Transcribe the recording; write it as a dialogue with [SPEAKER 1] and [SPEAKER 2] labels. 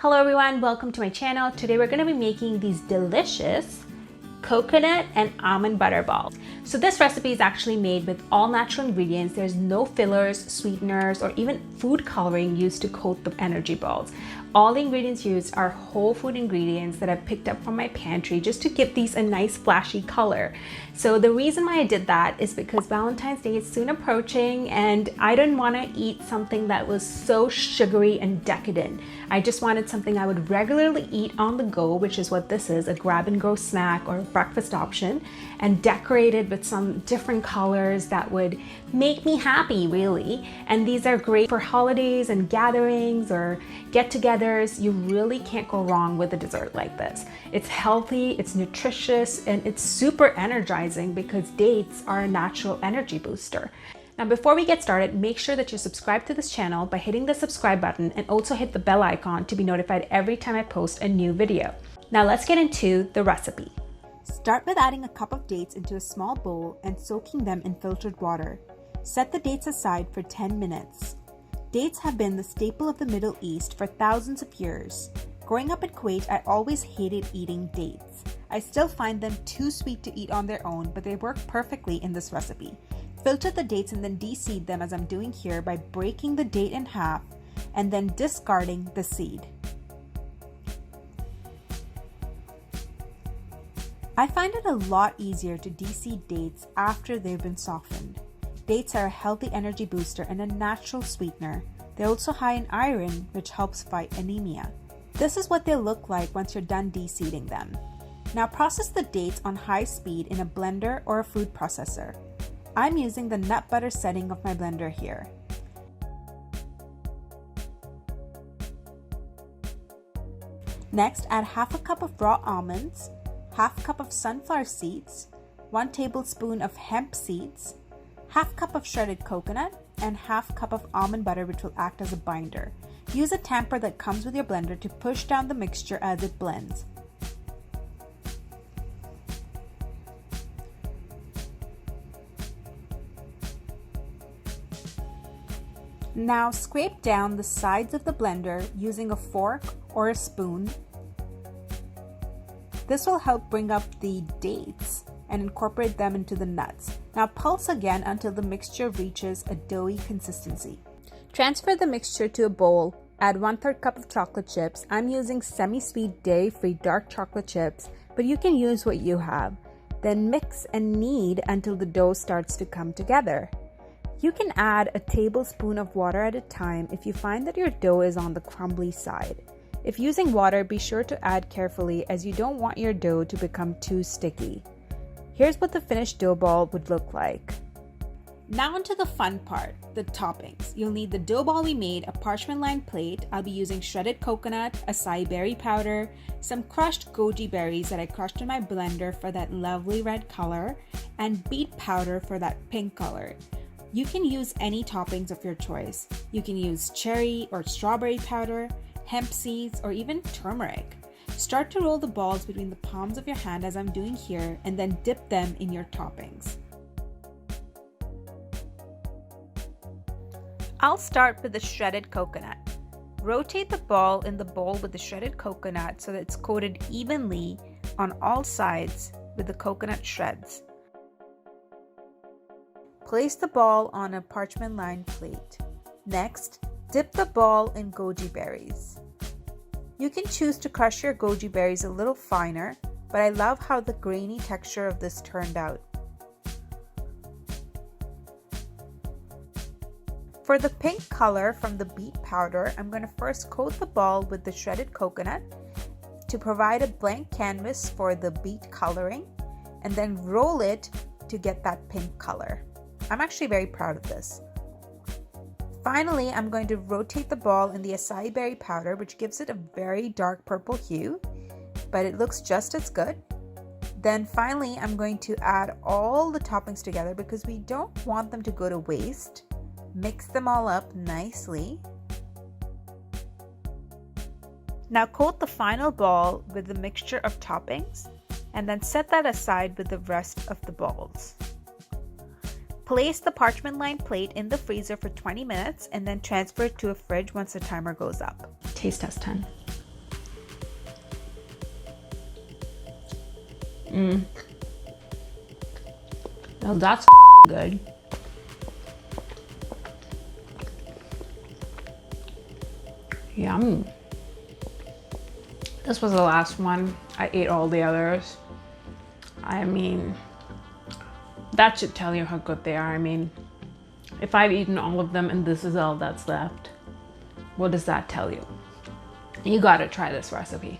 [SPEAKER 1] Hello everyone, welcome to my channel. Today we're going to be making these delicious coconut and almond butter balls. So this recipe is actually made with all natural ingredients. There's no fillers, sweeteners, or even food coloring used to coat the energy balls. All the ingredients used are whole food ingredients that I've picked up from my pantry just to give these a nice flashy color. So the reason why I did that is because Valentine's Day is soon approaching and I didn't want to eat something that was so sugary and decadent. I just wanted something I would regularly eat on the go, which is what this is, a grab and go snack or breakfast option, and decorated with some different colors that would make me happy, really. And these are great for holidays and gatherings or get-togethers. You really can't go wrong with a dessert like this. It's healthy, it's nutritious, and it's super energizing because dates are a natural energy booster. Now, before we get started, make sure that you subscribe to this channel by hitting the subscribe button and also hit the bell icon to be notified every time I post a new video. Now let's get into the recipe. Start with adding a cup of dates into a small bowl and soaking them in filtered water. Set the dates aside for 10 minutes. Dates have been the staple of the Middle East for thousands of years. Growing up in Kuwait, I always hated eating dates. I still find them too sweet to eat on their own, but they work perfectly in this recipe. Filter the dates and then de-seed them as I'm doing here by breaking the date in half and then discarding the seed. I find it a lot easier to de-seed dates after they've been softened. Dates are a healthy energy booster and a natural sweetener. They're also high in iron, which helps fight anemia. This is what they'll look like once you're done de-seeding them. Now process the dates on high speed in a blender or a food processor. I'm using the nut butter setting of my blender here. Next, add half a cup of raw almonds, half cup of sunflower seeds, 1 tablespoon of hemp seeds, half cup of shredded coconut, and half cup of almond butter, which will act as a binder. Use a tamper that comes with your blender to push down the mixture as it blends. Now scrape down the sides of the blender using a fork or a spoon. This will help bring up the dates and incorporate them into the nuts. Now pulse again until the mixture reaches a doughy consistency. Transfer the mixture to a bowl. Add 1/3 cup of chocolate chips. I'm using semi-sweet dairy-free dark chocolate chips, but you can use what you have. Then mix and knead until the dough starts to come together. You can add a tablespoon of water at a time if you find that your dough is on the crumbly side. If using water, be sure to add carefully as you don't want your dough to become too sticky. Here's what the finished dough ball would look like. Now onto the fun part, the toppings. You'll need the dough ball we made, a parchment lined plate. I'll be using shredded coconut, acai berry powder, some crushed goji berries that I crushed in my blender for that lovely red color, and beet powder for that pink color. You can use any toppings of your choice. You can use cherry or strawberry powder, hemp seeds, or even turmeric. Start to roll the balls between the palms of your hand as I'm doing here, and then dip them in your toppings. I'll start with the shredded coconut. Rotate the ball in the bowl with the shredded coconut so that it's coated evenly on all sides with the coconut shreds. Place the ball on a parchment-lined plate. Next, dip the ball in goji berries. You can choose to crush your goji berries a little finer, but I love how the grainy texture of this turned out. For the pink color from the beet powder, I'm going to first coat the ball with the shredded coconut to provide a blank canvas for the beet coloring, and then roll it to get that pink color. I'm actually very proud of this. Finally, I'm going to rotate the ball in the acai berry powder, which gives it a very dark purple hue, but it looks just as good. Then finally, I'm going to add all the toppings together because we don't want them to go to waste. Mix them all up nicely. Now coat the final ball with the mixture of toppings and then set that aside with the rest of the balls. Place the parchment-lined plate in the freezer for 20 minutes and then transfer it to a fridge once the timer goes up. Taste test 10. Now that's good. Yum. This was the last one. I ate all the others. I mean, that should tell you how good they are. I mean, if I've eaten all of them and this is all that's left, what does that tell you? You gotta try this recipe.